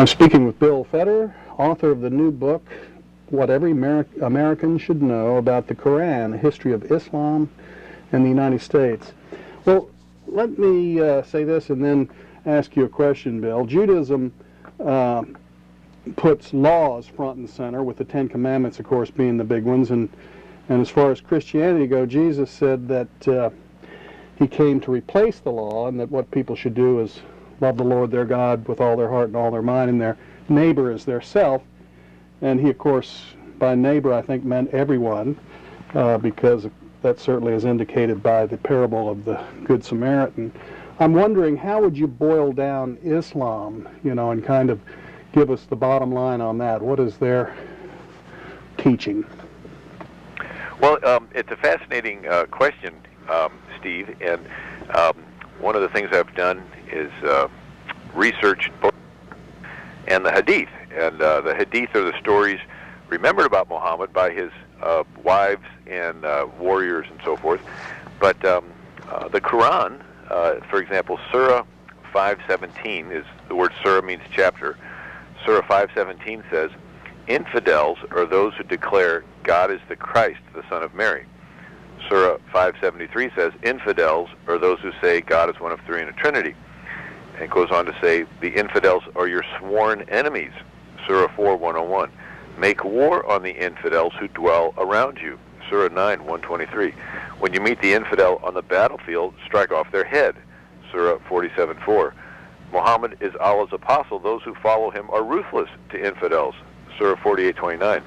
I'm speaking with Bill Federer, author of the new book, What Every American Should Know About the Qur'an, a History of Islam and the United States. Well, let me say this and then ask you a question, Bill. Judaism puts laws front and center, with the Ten Commandments, of course, being the big ones. And as far as Christianity goes, Jesus said that he came to replace the law, and that what people should do is love the Lord their God with all their heart and all their mind, and their neighbor as their self. And he, of course, by neighbor, I think, meant everyone, because that certainly is indicated by the parable of the Good Samaritan. I'm wondering, how would you boil down Islam, and kind of give us the bottom line on that? What is their teaching? Well, it's a fascinating question, Steve, and one of the things I've done is research both and the Hadith. And the Hadith are the stories remembered about Muhammad by his wives and warriors and so forth. But the Qur'an, for example, Surah 5:17 is the word surah means chapter. Surah 5:17 says, "Infidels are those who declare God is the Christ, the Son of Mary." Surah 5:73 says, "Infidels are those who say God is one of three in a Trinity." And it goes on to say, "The infidels are your sworn enemies." Surah 4:101. "Make war on the infidels who dwell around you." Surah 9:123. "When you meet the infidel on the battlefield, strike off their head." Surah 47:4. "Muhammad is Allah's apostle. Those who follow him are ruthless to infidels." Surah 48:29.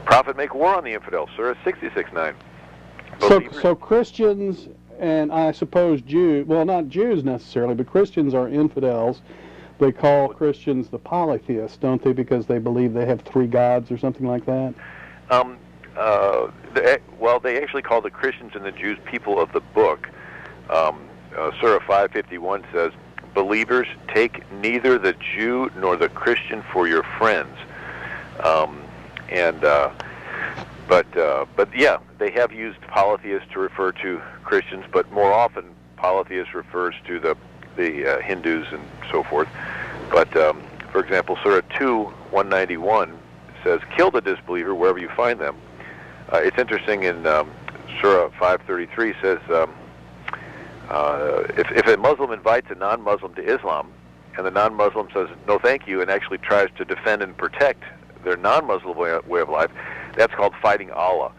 "Prophet, make war on the infidels." Surah 66:9. So Christians, and I suppose Jews, well, not Jews necessarily, but Christians are infidels. They call Christians the polytheists, don't they, because they believe they have three gods or something like that? Well, they actually call the Christians and the Jews people of the book. Surah 5:51 says, "Believers, take neither the Jew nor the Christian for your friends." But yeah, they have used polytheists to refer to Christians, but more often polytheist refers to the Hindus and so forth. But for example, Surah 2:191 says, "Kill the disbeliever wherever you find them." It's interesting in Surah 5:33 says, if a Muslim invites a non-Muslim to Islam, and the non-Muslim says no thank you and actually tries to defend and protect their non-Muslim way of life, that's called fighting Allah.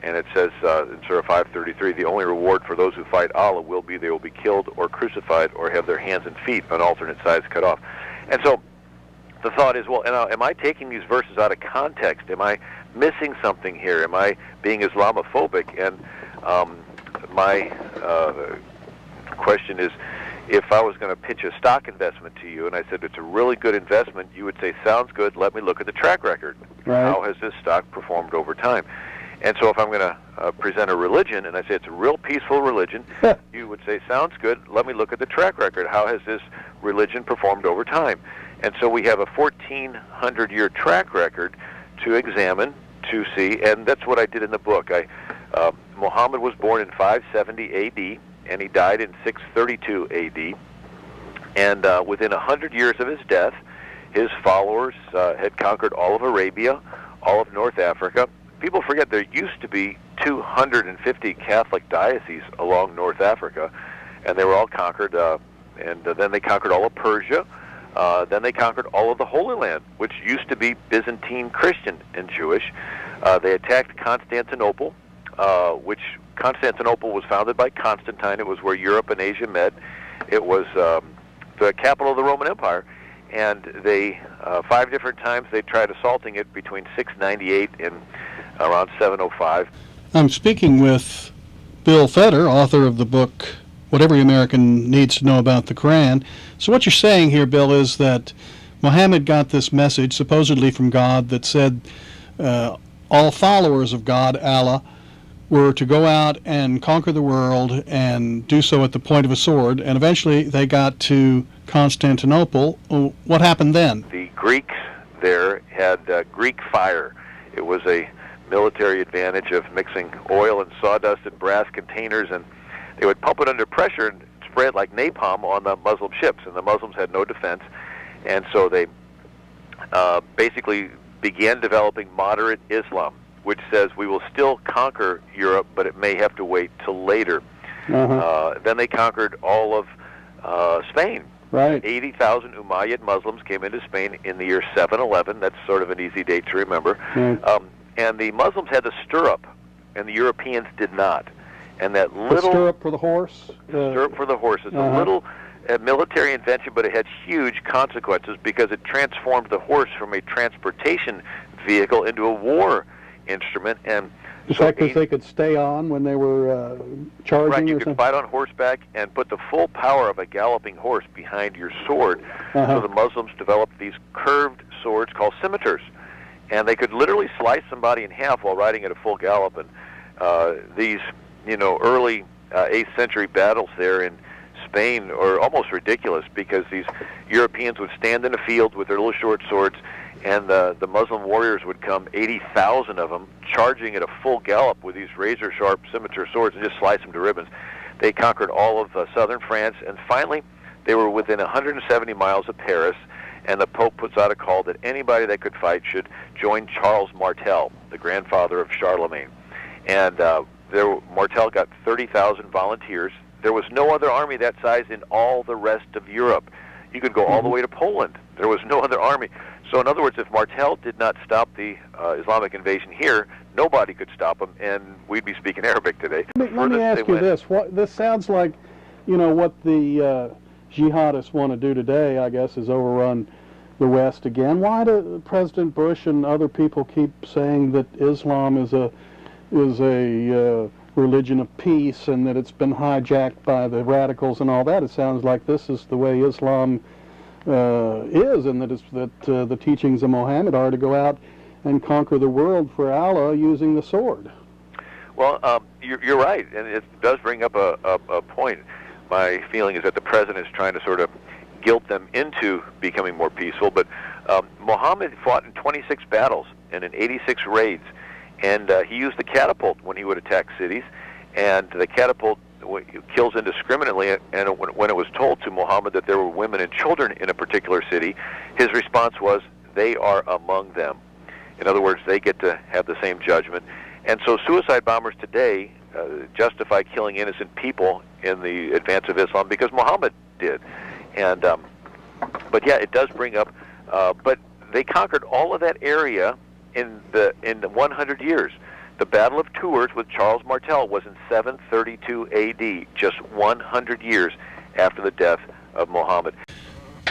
And it says in Surah 5:33, "The only reward for those who fight Allah will be they will be killed or crucified or have their hands and feet on alternate sides cut off." And so the thought is, well, am I taking these verses out of context? Am I missing something here? Am I being Islamophobic? And my question is, if I was going to pitch a stock investment to you and I said it's a really good investment, you would say, sounds good, let me look at the track record. Right. How has this stock performed over time? And so if I'm going to present a religion and I say it's a real peaceful religion, you would say, sounds good, let me look at the track record. How has this religion performed over time? And so we have a 1,400-year track record to examine, to see, and that's what I did in the book. Muhammad was born in 570 A.D., and he died in 632 A.D., and within 100 years of his death, his followers had conquered all of Arabia, all of North Africa. People forget there used to be 250 Catholic dioceses along North Africa, and they were all conquered, and then they conquered all of Persia. Then they conquered all of the Holy Land, which used to be Byzantine Christian and Jewish. They attacked Constantinople, which Constantinople was founded by Constantine. It was where Europe and Asia met. It was the capital of the Roman Empire. And they, 5 different times, they tried assaulting it between 698 and around 705. I'm speaking with Bill Federer, author of the book, What Every American Needs to Know About the Qur'an. So what you're saying here, Bill, is that Muhammad got this message, supposedly from God, that said all followers of God, Allah, were to go out and conquer the world and do so at the point of a sword, and eventually they got to Constantinople. What happened then? The Greeks there had Greek fire. It was a military advantage of mixing oil and sawdust in brass containers, and they would pump it under pressure and spray it like napalm on the Muslim ships, and the Muslims had no defense, and so they basically began developing moderate Islam, which says we will still conquer Europe, but it may have to wait till later. Then they conquered all of Spain. Right. 80,000 Umayyad Muslims came into Spain in the year 711. That's sort of an easy date to remember. Right. And the Muslims had the stirrup, and the Europeans did not. And that The little stirrup for the horse? stirrup for the horse is a little military invention, but it had huge consequences because it transformed the horse from a transportation vehicle into a war instrument. And Is that because they could stay on when they were charging? Right, you or could something? fight on horseback and put the full power of a galloping horse behind your sword. So the Muslims developed these curved swords called scimitars, and they could literally slice somebody in half while riding at a full gallop. And these, early 8th century battles there in Spain are almost ridiculous because these Europeans would stand in a field with their little short swords, and the Muslim warriors would come, 80,000 of them, charging at a full gallop with these razor-sharp scimitar swords and just slice them to ribbons. They conquered all of southern France, and finally they were within 170 miles of Paris, and the Pope puts out a call that anybody that could fight should join Charles Martel, the grandfather of Charlemagne. And Martel got 30,000 volunteers. There was no other army that size in all the rest of Europe. You could go all the way to Poland. There was no other army. So in other words, if Martel did not stop the Islamic invasion here, nobody could stop him, and we'd be speaking Arabic today. Let me ask you this. This sounds like, what the jihadists want to do today, I guess, is overrun the West again. Why do President Bush and other people keep saying that Islam is a religion of peace and that it's been hijacked by the radicals and all that? It sounds like this is the way Islam is, and that the teachings of Muhammad are to go out and conquer the world for Allah using the sword. Well, you're right, and it does bring up a point. My feeling is that the president is trying to sort of guilt them into becoming more peaceful, but Muhammad fought in 26 battles and in 86 raids, and he used the catapult when he would attack cities, and the catapult kills indiscriminately. And when it was told to Muhammad that there were women and children in a particular city, his response was, "They are among them." In other words, they get to have the same judgment. And so suicide bombers today justify killing innocent people in the advance of Islam because Muhammad did. And but yeah, it does bring up. But they conquered all of that area in the 100 years. The Battle of Tours with Charles Martel was in 732 A.D., just 100 years after the death of Muhammad.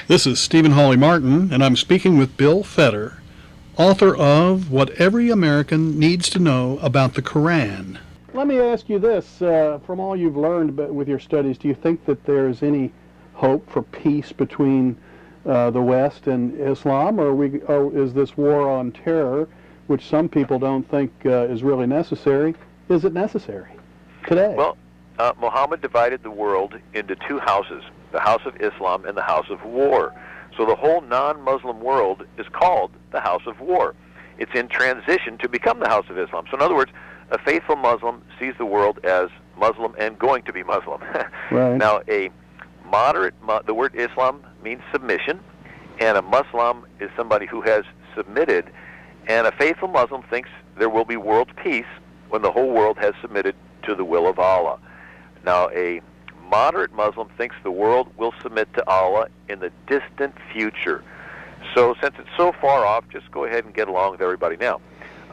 This is Stephen Hawley Martin, and I'm speaking with Bill Federer, author of What Every American Needs to Know About the Qur'an. Let me ask you this, from all you've learned with your studies, do you think that there's any hope for peace between the West and Islam, or is this war on terror, which some people don't think is really necessary, is it necessary today? Well, Muhammad divided the world into two houses, the house of Islam and the house of war. So the whole non-Muslim world is called the house of war. It's in transition to become the house of Islam. So in other words, a faithful Muslim sees the world as Muslim and going to be Muslim. Right. Now, a moderate, the word Islam means submission, and a Muslim is somebody who has submitted, and a faithful Muslim thinks there will be world peace when the whole world has submitted to the will of Allah. Now, a moderate Muslim thinks the world will submit to Allah in the distant future. So since it's so far off, just go ahead and get along with everybody now.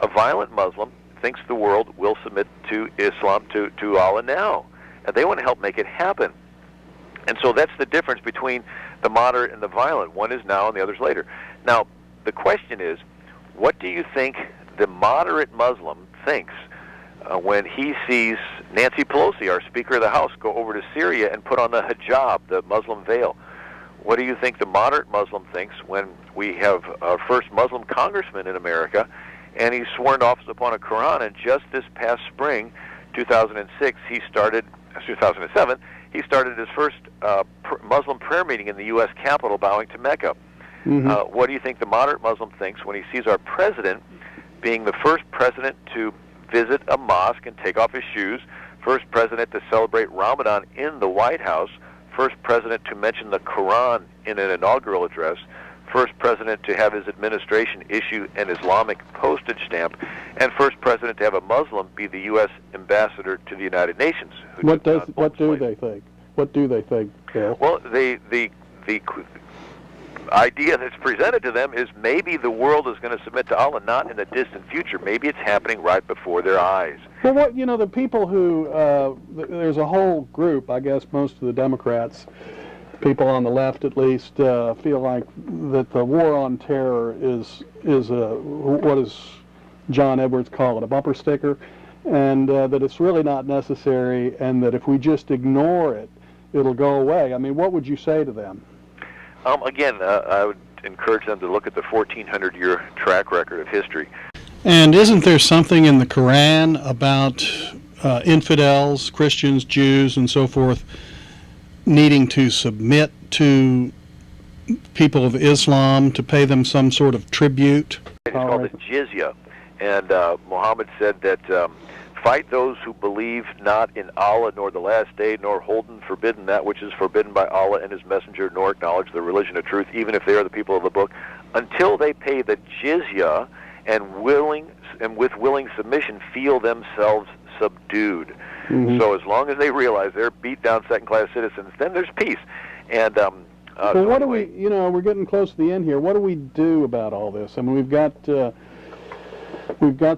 A violent Muslim thinks the world will submit to Islam, to Allah now, and they want to help make it happen. And so that's the difference between the moderate and the violent. One is now and the other's later. Now, the question is, what do you think the moderate Muslim thinks when he sees Nancy Pelosi, our Speaker of the House, go over to Syria and put on the hijab, the Muslim veil? What do you think the moderate Muslim thinks when we have our first Muslim congressman in America, and he's sworn to office upon a Qur'an, and just this past spring, 2007, he started his first Muslim prayer meeting in the U.S. Capitol, bowing to Mecca. Mm-hmm. What do you think the moderate Muslim thinks when he sees our president being the first president to visit a mosque and take off his shoes, first president to celebrate Ramadan in the White House, first president to mention the Qur'an in an inaugural address, first president to have his administration issue an Islamic postage stamp, and first president to have a Muslim be the U.S. ambassador to the United Nations. What do they think? What do they think, Bill? Well, the idea that's presented to them is maybe the world is going to submit to Allah, not in the distant future. Maybe it's happening right before their eyes. Well, the people who, there's a whole group, I guess most of the Democrats, people on the left at least, feel like that the war on terror is what does John Edwards call it, a bumper sticker, and that it's really not necessary, and that if we just ignore it, it'll go away. I mean, what would you say to them? Again, I would encourage them to look at the 1,400-year track record of history. And isn't there something in the Qur'an about infidels, Christians, Jews, and so forth, needing to submit to people of Islam, to pay them some sort of tribute? It's called the jizya. And Muhammad said that fight those who believe not in Allah nor the last day, nor holden forbidden that which is forbidden by Allah and his messenger, nor acknowledge the religion of truth, even if they are the people of the book, until they pay the jizya and with willing submission feel themselves subdued. Mm-hmm. So as long as they realize they're beat down second-class citizens, then there's peace. And well, what do we? We're getting close to the end here. What do we do about all this? I mean, we've got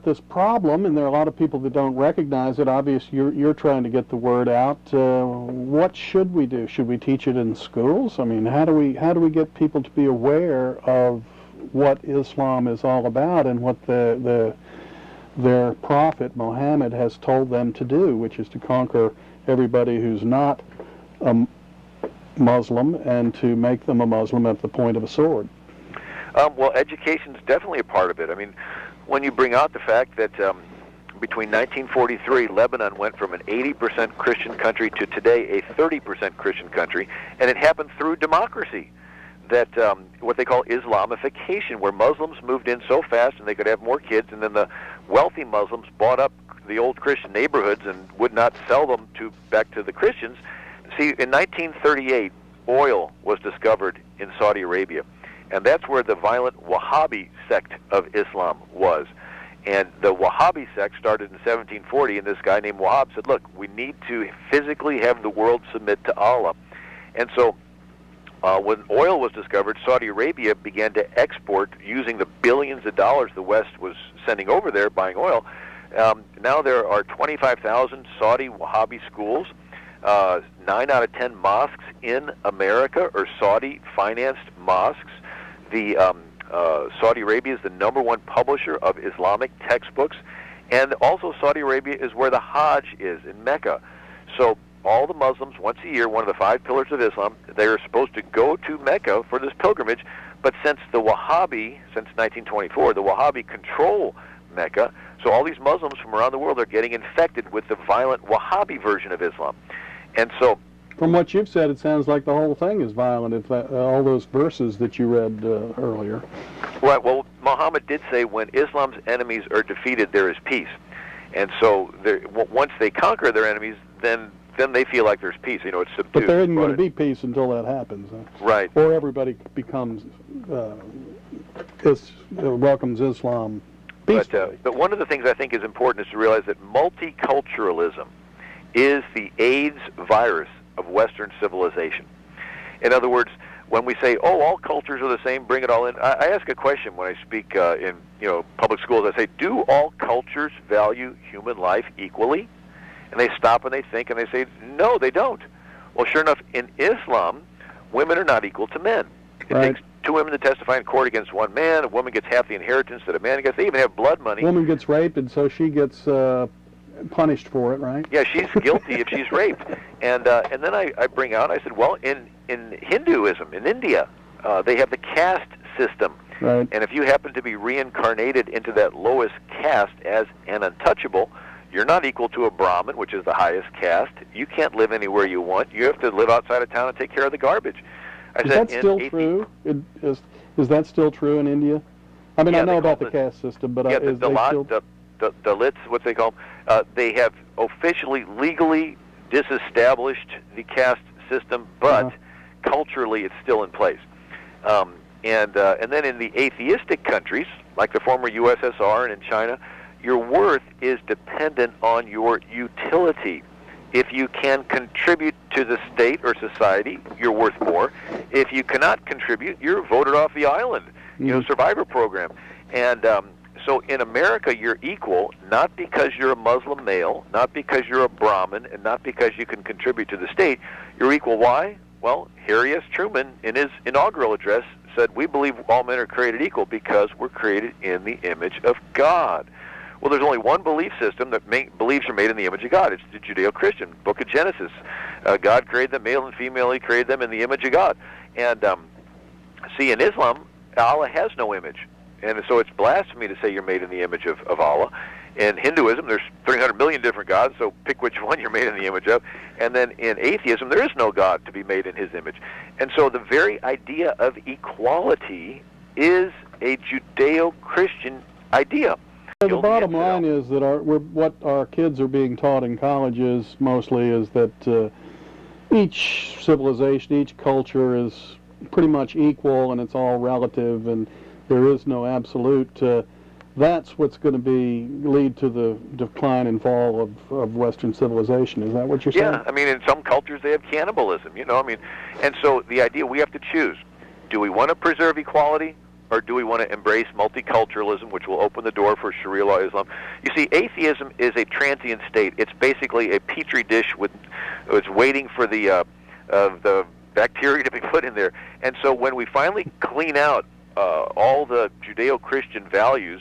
this problem, and there are a lot of people that don't recognize it. Obviously, you're trying to get the word out. What should we do? Should we teach it in schools? I mean, how do we get people to be aware of what Islam is all about and what their prophet Muhammad has told them to do, which is to conquer everybody who's not a Muslim and to make them a Muslim at the point of a sword? Well, education is definitely a part of it. I mean, when you bring out the fact that between 1943, Lebanon went from an 80% Christian country to today a 30% Christian country, and it happened through democracy. That what they call Islamification, where Muslims moved in so fast and they could have more kids, and then the wealthy Muslims bought up the old Christian neighborhoods and would not sell them back to the Christians. See, in 1938, oil was discovered in Saudi Arabia, and that's where the violent Wahhabi sect of Islam was. And the Wahhabi sect started in 1740, and this guy named Wahhab said, look, we need to physically have the world submit to Allah. And so when oil was discovered, Saudi Arabia began to export using the billions of dollars the West was sending over there buying oil. Now there are 25,000 Saudi Wahhabi schools. 9 out of 10 mosques in America are Saudi-financed mosques. Saudi Arabia is the #1 publisher of Islamic textbooks, and also Saudi Arabia is where the Hajj is in Mecca. So all the Muslims, once a year, one of the 5 pillars of Islam, they're supposed to go to Mecca for this pilgrimage. But since 1924, the Wahhabi control Mecca, so all these Muslims from around the world are getting infected with the violent Wahhabi version of Islam. And so, from what you've said, it sounds like the whole thing is violent, all those verses that you read earlier. Right, well, Muhammad did say when Islam's enemies are defeated, there is peace. And so once they conquer their enemies, then they feel like there's peace. It's subdued. But there isn't going to be peace until that happens. Right. Or everybody becomes, welcomes Islam peacefully. But one of the things I think is important is to realize that multiculturalism is the AIDS virus of Western civilization. In other words, when we say, oh, all cultures are the same, bring it all in, I ask a question when I speak in public schools. I say, do all cultures value human life equally? And they stop and they think and they say, no, they don't. Well, sure enough, in Islam, women are not equal to men. It takes 2 women to testify in court against 1 man. A woman gets half the inheritance that a man gets. They even have blood money. A woman gets raped, and so she gets punished for it, right? Yeah, she's guilty if she's raped. And then I bring out, I said, well, in Hinduism, in India, they have the caste system. Right. And if you happen to be reincarnated into that lowest caste as an untouchable, you're not equal to a Brahmin, which is the highest caste. You can't live anywhere you want. You have to live outside of town and take care of the garbage. Is that still true? Is that still true in India? I mean, I know about the caste system, but the Dalits, what they call them, they have officially, legally disestablished the caste system, but culturally it's still in place. And then in the atheistic countries, like the former USSR and in China, your worth is dependent on your utility. If you can contribute to the state or society, you're worth more. If you cannot contribute, you're voted off the island, survivor program. And so in America, you're equal, not because you're a Muslim male, not because you're a Brahmin, and not because you can contribute to the state. You're equal. Why? Well, Harry S. Truman, in his inaugural address, said, we believe all men are created equal because we're created in the image of God. Well, there's only one belief system that believes you're made in the image of God. It's the Judeo-Christian book of Genesis. God created them, male and female. He created them in the image of God. And see, in Islam, Allah has no image. And so it's blasphemy to say you're made in the image of Allah. In Hinduism, there's 300 million different gods, so pick which one you're made in the image of. And then in atheism, there is no God to be made in his image. And so the very idea of equality is a Judeo-Christian idea. So the bottom line is that what our kids are being taught in colleges mostly is that each civilization, each culture is pretty much equal, and it's all relative, and there is no absolute. That's what's going to lead to the decline and fall of Western civilization. Is that what you're saying? Yeah, I mean, in some cultures they have cannibalism, and so the idea we have to choose: do we want to preserve equality, or do we want to embrace multiculturalism, which will open the door for Sharia law Islam? You see, atheism is a transient state. It's basically a petri dish it's waiting for the bacteria to be put in there. And so when we finally clean out all the Judeo-Christian values,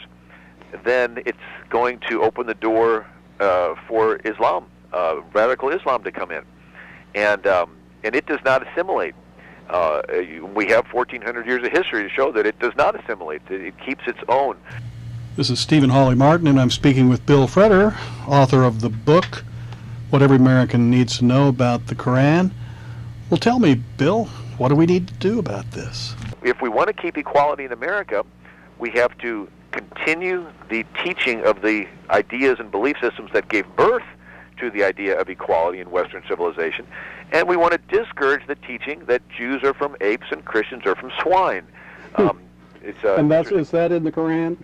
then it's going to open the door for Islam, radical Islam, to come in, and it does not assimilate. We have 1,400 years of history to show that it does not assimilate. It keeps its own. This is Stephen Hawley Martin, and I'm speaking with Bill Federer, author of the book, What Every American Needs to Know About the Qur'an. Well, tell me, Bill, what do we need to do about this? If we want to keep equality in America, we have to continue the teaching of the ideas and belief systems that gave birth to the idea of equality in Western civilization, and we want to discourage the teaching that Jews are from apes and Christians are from swine. Is that in the Qur'an?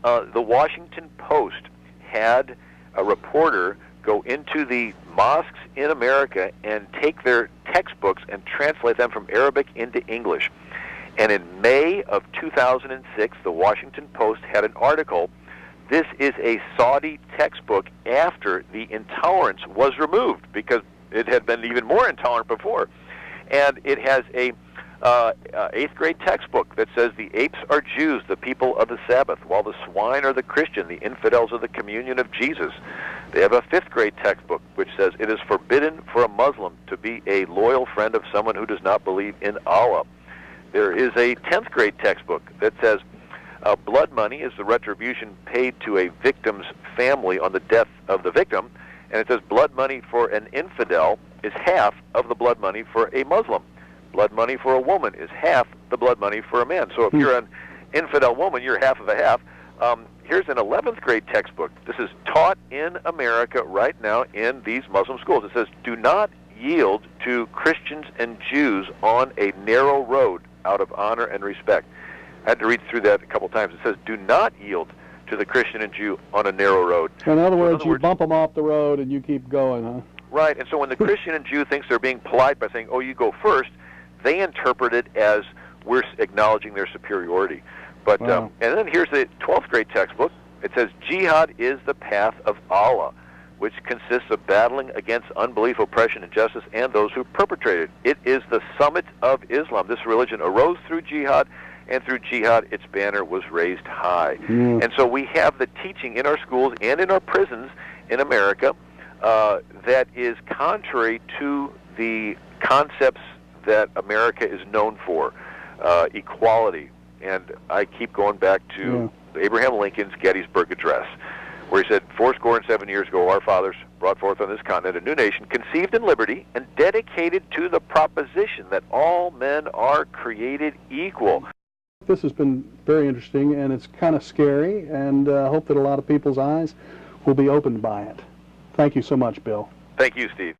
The Washington Post had a reporter go into the mosques in America and take their textbooks and translate them from Arabic into English. And in May of 2006, the Washington Post had an article. This is a Saudi textbook after the intolerance was removed, because it had been even more intolerant before. And it has a 8th grade textbook that says the apes are Jews, the people of the Sabbath, while the swine are the Christian, the infidels of the communion of Jesus. They have a 5th grade textbook which says it is forbidden for a Muslim to be a loyal friend of someone who does not believe in Allah. There is a 10th grade textbook that says blood money is the retribution paid to a victim's family on the death of the victim, and it says blood money for an infidel is half of the blood money for a Muslim. Blood money for a woman is half the blood money for a man. So if you're an infidel woman, you're half of a half. Here's an 11th grade textbook. This is taught in America right now in these Muslim schools. It says, do not yield to Christians and Jews on a narrow road out of honor and respect. I had to read through that a couple times. It says, do not yield to the Christian and Jew on a narrow road. In other words, you bump them off the road and you keep going, huh? Right, and so when the Christian and Jew thinks they're being polite by saying, oh, you go first, they interpret it as we're acknowledging their superiority. But wow. And then here's the 12th grade textbook. It says, jihad is the path of Allah, which consists of battling against unbelief, oppression, injustice, and those who perpetrate it. It is the summit of Islam. This religion arose through jihad, and through jihad its banner was raised high. And so we have the teaching in our schools and in our prisons in America that is contrary to the concepts that America is known for, equality. And I keep going back to Abraham Lincoln's Gettysburg Address, where he said, 7 years ago, our fathers brought forth on this continent a new nation, conceived in liberty and dedicated to the proposition that all men are created equal. This has been very interesting, and it's kind of scary, and I hope that a lot of people's eyes will be opened by it. Thank you so much, Bill. Thank you, Steve.